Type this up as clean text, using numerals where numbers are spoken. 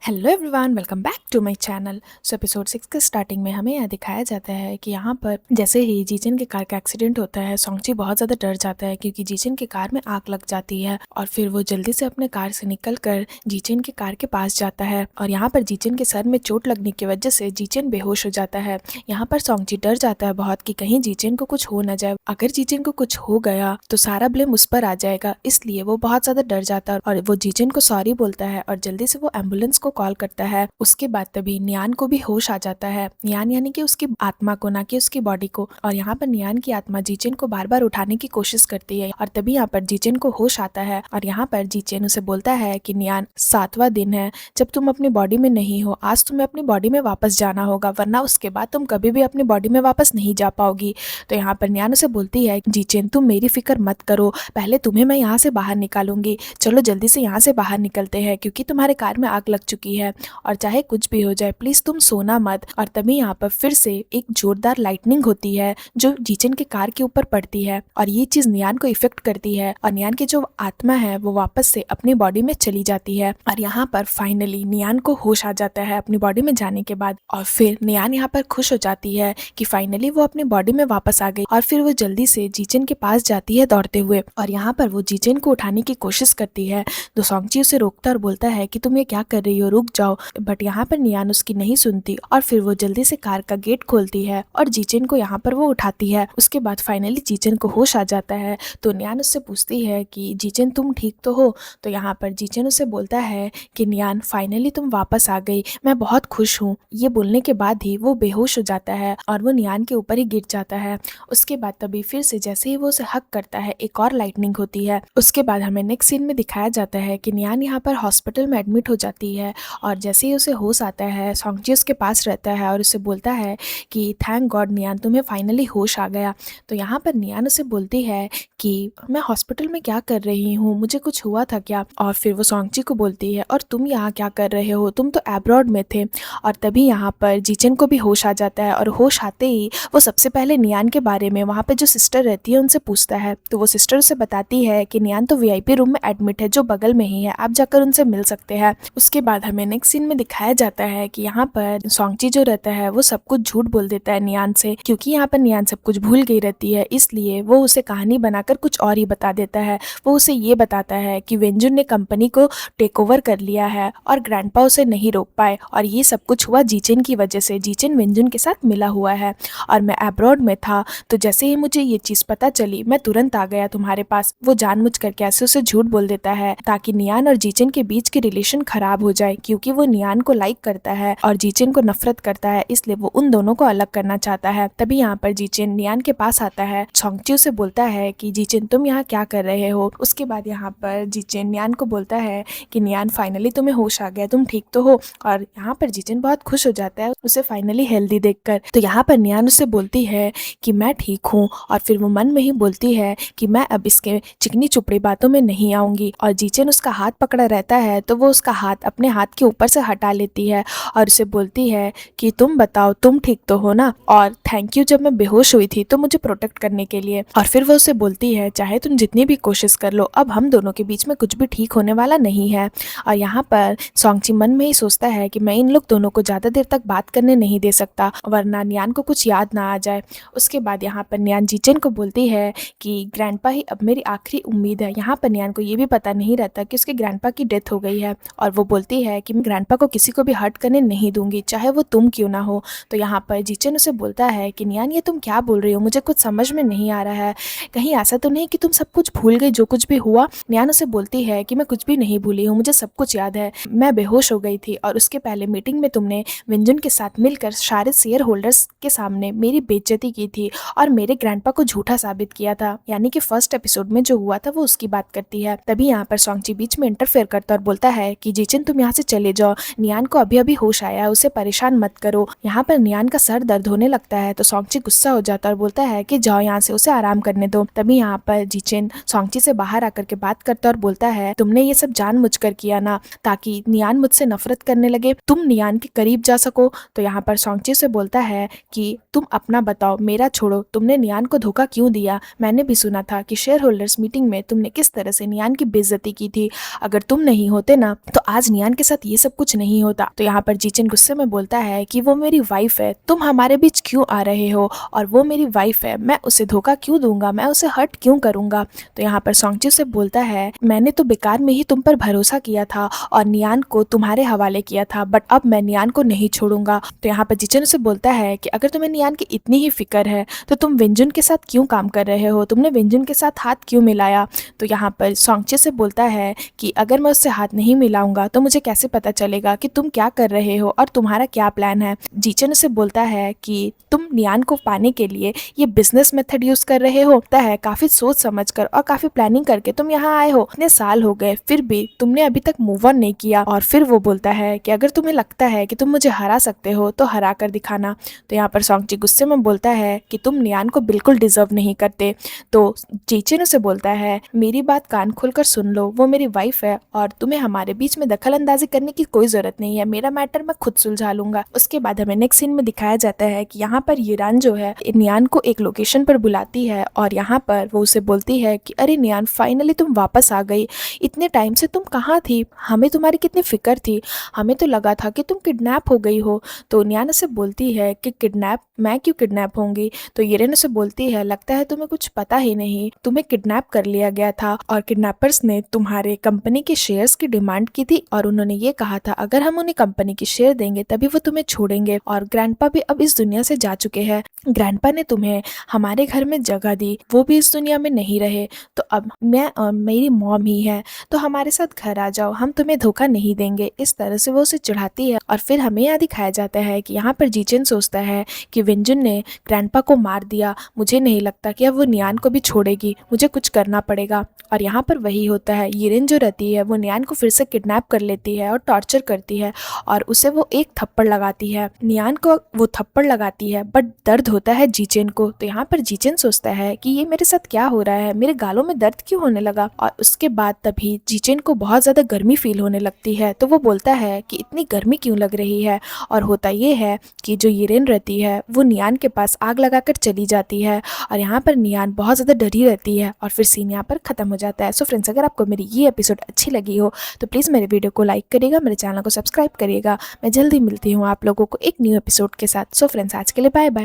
Hello everyone, welcome back to my channel. So episode 6 के starting में हमें यह दिखाया जाता है कि यहाँ पर जैसे ही जीचिन के कार का एक्सीडेंट होता है, सोंगची बहुत ज़्यादा डर जाता है क्योंकि जीचिन के कार में आग लग जाती है। और फिर वो जल्दी से अपने कार से निकलकर जीचिन के कार के पास जाता है और यहाँ पर जीचिन के सर में चोट लगने की वजह से जीचिन बेहोश हो जाता है। यहाँ पर सोंगची डर जाता है बहुत कि कहीं जीचिन को कुछ हो न जाए। अगर जीचिन को कुछ हो गया तो सारा ब्लेम उस पर आ जाएगा, इसलिए वो बहुत ज़्यादा डर जाता है और वो जीचिन को सॉरी बोलता है और जल्दी से वो एम्बुलेंस को कॉल करता है। उसके बाद तभी नियान को भी होश आ जाता है, नियान यानी कि उसकी आत्मा को, ना कि उसकी बॉडी को। और यहाँ पर नियान की आत्मा जीचेन को बार बार उठाने की कोशिश करती है और तभी यहाँ पर जीचेन को होश आता है और यहाँ पर जीचेन उसे बोलता है कि नियान, 7वां दिन है जब तुम अपनी बॉडी में नहीं हो। आज तुम्हें अपनी बॉडी में वापस जाना होगा, वरना उसके बाद तुम कभी भी अपनी बॉडी में वापस नहीं जा पाओगी। तो यहाँ पर नियान उसे बोलती है, जीचेन तुम मेरी फिक्र मत करो, पहले तुम्हें मैं यहाँ से बाहर निकालूंगी। चलो जल्दी से यहाँ से बाहर निकलते हैं क्योंकि तुम्हारे कार में आग लग चुकी है और चाहे कुछ भी हो जाए प्लीज तुम सोना मत। और तभी यहाँ पर फिर से एक जोरदार लाइटनिंग होती है जो जीचन के कार के ऊपर पड़ती है और ये चीज नियान को इफेक्ट करती है और नियान की जो आत्मा है वो वापस से अपनी बॉडी में चली जाती है। और यहाँ पर फाइनली नियान को होश आ जाता है अपनी बॉडी में जाने के बाद और फिर नियान यहाँ पर खुश हो जाती है कि फाइनली वो अपनी बॉडी में वापस आ गई। और फिर वो जल्दी से जीचन के पास जाती है दौड़ते हुए और यहाँ पर वो जीचन को उठाने की कोशिश करती है तो सोंगची उसे रोकता और बोलता है कि तुम ये क्या कर रही हो, रुक जाओ। बट यहाँ पर नियान उसकी नहीं सुनती और फिर वो जल्दी से कार का गेट खोलती है और जीचेन को यहाँ पर वो उठाती है। उसके बाद फाइनली जीचेन को होश आ जाता है तो नियान उससे पूछती है कि जीचेन तुम ठीक तो हो। तो यहाँ पर जीचेन उसे बोलता है कि नियान फाइनली तुम वापस आ गई, मैं बहुत खुश हूँ। ये बोलने के बाद ही वो बेहोश हो जाता है और वो नियान के ऊपर ही गिर जाता है। उसके बाद तभी फिर से जैसे ही वो उसे हक करता है एक और लाइटनिंग होती है। उसके बाद हमें नेक्स्ट सीन में दिखाया जाता है कि नियान यहाँ पर हॉस्पिटल में एडमिट हो जाती है और जैसे ही उसे होश आता है सोंगची उसके पास रहता है और उसे बोलता है कि थैंक गॉड नियान, तुम्हें फाइनली होश आ गया। तो यहाँ पर नियान उसे बोलती है कि मैं हॉस्पिटल में क्या कर रही हूँ, मुझे कुछ हुआ था क्या। और फिर वो सोंगची को बोलती है और तुम यहाँ क्या कर रहे हो, तुम तो एब्रॉड में थे। और तभी यहाँ पर जीचन को भी होश आ जाता है और होश आते ही वो सबसे पहले नियान के बारे में वहाँ पे जो सिस्टर रहती है उनसे पूछता है। तो वो सिस्टर उसे बताती है कि नियान तो वीआईपी रूम में एडमिट है जो बगल में ही है, आप जाकर उनसे मिल सकते हैं। उसके बाद हमें नेक्स्ट सीन में दिखाया जाता है कि यहाँ पर सोंगची जो रहता है वो सब कुछ झूठ बोल देता है नियान से, क्योंकि यहाँ पर नियान सब कुछ भूल गई रहती है, इसलिए वो उसे कहानी बनाकर कुछ और ही बता देता है। वो उसे ये बताता है कि वेंजुन ने कंपनी को टेक ओवर कर लिया है और ग्रैंडपा उसे नहीं रोक पाए और ये सब कुछ हुआ जीचेन की वजह से। जीचेन वेंजुन के साथ मिला हुआ है और मैं एब्रॉड में था, तो जैसे ही मुझे ये चीज पता चली मैं तुरंत आ गया तुम्हारे पास। वो जानबूझ कर कैसे उसे झूठ बोल देता है ताकि नियान और जीचेन के बीच की रिलेशन खराब हो जाए, क्योंकि वो नियान को लाइक करता है और जीचेन को नफरत करता है, इसलिए वो उन दोनों को अलग करना चाहता है। तभी यहाँ पर जीचेन नियान के पास आता है। सोंगची उसे बोलता है कि जीचेन तुम यहाँ क्या कर रहे हो। उसके बाद यहाँ पर जीचेन नियान को बोलता है कि नियान फाइनली तुम्हें होश आ गया, तुम ठीक तो हो। और यहाँ पर जीचेन बहुत खुश हो जाता है उसे फाइनली हेल्दी देखकर। तो यहाँ पर नियान उसे बोलती है कि मैं ठीक हूँ और फिर वो मन में ही बोलती है कि मैं अब इसके चिकनी चुपड़ी बातों में नहीं आऊंगी। और जीचेन उसका हाथ पकड़ा रहता है तो वो उसका हाथ अपने हाथ के ऊपर से हटा लेती है और उसे बोलती है कि तुम बताओ तुम ठीक तो हो ना, और थैंक यू जब मैं बेहोश हुई थी तो मुझे प्रोटेक्ट करने के लिए। और फिर वो उसे बोलती है चाहे तुम जितनी भी कोशिश कर लो अब हम दोनों के बीच में कुछ भी ठीक होने वाला नहीं है। और यहाँ पर सोंगची मन में ही सोचता है कि मैं इन लोग दोनों को ज्यादा देर तक बात करने नहीं दे सकता वरना नियान को कुछ याद ना आ जाए। उसके बाद यहाँ पर नियान जीचेन को बोलती है कि ग्रैंडपा ही अब मेरी आखिरी उम्मीद है। यहाँ पर नियान को ये भी पता नहीं रहता कि उसके ग्रैंडपा की डेथ हो गई है और वो बोलती है कि मैं ग्रैंडपा को किसी को भी हर्ट करने नहीं दूंगी, चाहे वो तुम क्यों ना हो। तो यहाँ पर जीचेन उसे बोलता है कि नियान ये तुम क्या बोल रही हो, मुझे कुछ समझ में नहीं आ रहा है, कहीं ऐसा तो नहीं कि तुम सब कुछ भूल गई जो कुछ भी हुआ। नियान उसे बोलती है कि मैं कुछ भी नहीं भूली हूँ, मुझे सब कुछ याद है, मैं बेहोश हो गई थी और उसके पहले मीटिंग में तुमने वेंजुन के साथ मिलकर सारे शेयर होल्डर्स के सामने मेरी बेइज्जती की थी और मेरे ग्रैंडपा को झूठा साबित किया था। यानी कि फर्स्ट एपिसोड में जो हुआ था वो उसकी बात करती है। तभी यहाँ पर सोंगची बीच में इंटरफेयर करता और बोलता है कि जीचेन तुम यहाँ से चले जाओ, नियान को अभी अभी होश आया है, उसे परेशान मत करो। यहाँ पर नियान का सर दर्द होने लगता है तो सोंगची गुस्सा हो जाता है और बोलता है कि जाओ यहाँ से, उसे आराम करने दो। तभी यहाँ पर जीचेन सोंगची से बाहर आकर के बात करता और बोलता है तुमने ये सब जानबूझकर किया ना ताकि नियान मुझसे नफरत करने लगे, तुम नियान के करीब जा सको। तो यहाँ पर सोंगची से बोलता है कि तुम अपना बताओ, मेरा छोड़ो, तुमने नियान को धोखा क्यों दिया। मैंने भी सुना था कि शेयर होल्डर्स मीटिंग में तुमने किस तरह से नियान की बेइज्जती की थी, अगर तुम नहीं होते ना तो आज नियान के साथ साथ ये सब कुछ नहीं होता। तो यहाँ पर जीचन गुस्से में बोलता है कि वो मेरी वाइफ है, तुम हमारे बीच क्यों आ रहे हो, और वो मेरी वाइफ है, मैं उसे धोखा क्यों दूंगा, मैं उसे हर्ट क्यों करूंगा। तो यहाँ पर सोंगची से बोलता है मैंने तो बेकार में ही तुम पर भरोसा किया था और नियान को तुम्हारे हवाले किया था, बट अब मैं नियान को नहीं छोड़ूंगा। तो यहाँ पर जीचन उसे बोलता है कि अगर तुम्हें नियान की इतनी ही फिक्र है तो तुम विंजुन के साथ क्यों काम कर रहे हो, तुमने विंजुन के साथ हाथ क्यों मिलाया। तो यहाँ पर सोंगची से बोलता है कि अगर मैं उससे हाथ नहीं मिलाऊंगा तो मुझे कैसे पता चलेगा कि तुम क्या कर रहे हो और तुम्हारा क्या प्लान है। जीचन उसे बोलता है कि तुम नियान को पाने के लिए ये बिजनेस मेथड यूज कर रहे हो, लगता है काफी सोच समझ कर और काफी प्लानिंग करके तुम यहाँ आए हो, इतने साल हो गए फिर भी तुमने अभी तक मूव ऑन नहीं किया। और फिर वो बोलता है कि अगर तुम्हें लगता है कि तुम मुझे हरा सकते हो तो हरा कर दिखाना। तो यहाँ पर सोंगची गुस्से में बोलता है कि तुम नियान को बिल्कुल डिजर्व नहीं करते। तो जीचन उसे बोलता है मेरी बात कान खोलकर सुन लो, वो मेरी वाइफ है और तुम्हें हमारे बीच में दखल अंदाजी करने की कोई जरूरत नहीं है, मेरा मैटर मैं खुद सुलझा लूंगा। उसके बाद हमें नेक्स्ट सीन में दिखाया जाता है कि यहाँ पर यूरान जो है नियान को एक लोकेशन पर बुलाती है और यहाँ पर वो उसे बोलती है कि अरे नियान फाइनली तुम वापस आ गई, इतने टाइम से तुम कहाँ थी, हमें तुम्हारी कितनी फिक्र थी, हमें तो लगा था कि तुम किडनैप हो गई हो। तो नियान उसे बोलती है कि किडनैप, मैं क्यों किडनैप होंगी। तो यूरेन उसे बोलती है लगता है तुम्हें कुछ पता ही नहीं, तुम्हें किडनैप कर लिया गया था और किडनैपर्स ने तुम्हारे कंपनी के शेयर्स की डिमांड की थी और उन्होंने ये कहा था अगर हम उन्हें कंपनी की शेयर देंगे तभी वो तुम्हें छोड़ेंगे। और ग्रैंडपा भी अब इस दुनिया से जा चुके हैं, ग्रैंडपा ने तुम्हें हमारे घर में जगह दी, वो भी इस दुनिया में नहीं रहे, तो अब मैं और मेरी मॉम ही है, तो हमारे साथ घर आ जाओ, हम तुम्हें धोखा नहीं देंगे। इस तरह से वो उसे चढ़ाती है और फिर हमें यहाँ दिखाया जाता है कि यहाँ पर जीचन सोचता है कि विंजुन ने ग्रैंडपा को मार दिया, मुझे नहीं लगता कि अब वो नियान को भी छोड़ेगी, मुझे कुछ करना पड़ेगा। और यहाँ पर वही होता है, यूरेन जो रहती है वो नियान को फिर से किडनैप कर लेती है और टॉर्चर करती है और उसे वो एक थप्पड़ लगाती है, नियान को वो थप्पड़ लगाती है बट दर्द होता है जीचन को। तो यहाँ पर जीचन सोचता है कि ये मेरे साथ क्या हो रहा है, मेरे गालों में दर्द क्यों होने लगा। और उसके बाद तभी जीचन को बहुत ज्यादा गर्मी फील होने लगती है, तो वो बोलता है कि इतनी गर्मी क्यों लग रही है। और होता ये है कि जो यूरेन रहती है वो नियान के पास आग लगाकर चली जाती है और यहाँ पर नियान बहुत ज़्यादा डरी रहती है और फिर सीन यहाँ पर ख़त्म हो जाता है। सो फ्रेंड्स, अगर आपको मेरी ये एपिसोड अच्छी लगी हो तो प्लीज़ मेरे वीडियो को लाइक करिएगा, मेरे चैनल को सब्सक्राइब करिएगा। मैं जल्दी मिलती हूँ आप लोगों को एक न्यू एपिसोड के साथ। सो फ्रेंड्स, आज के लिए बाय बाय।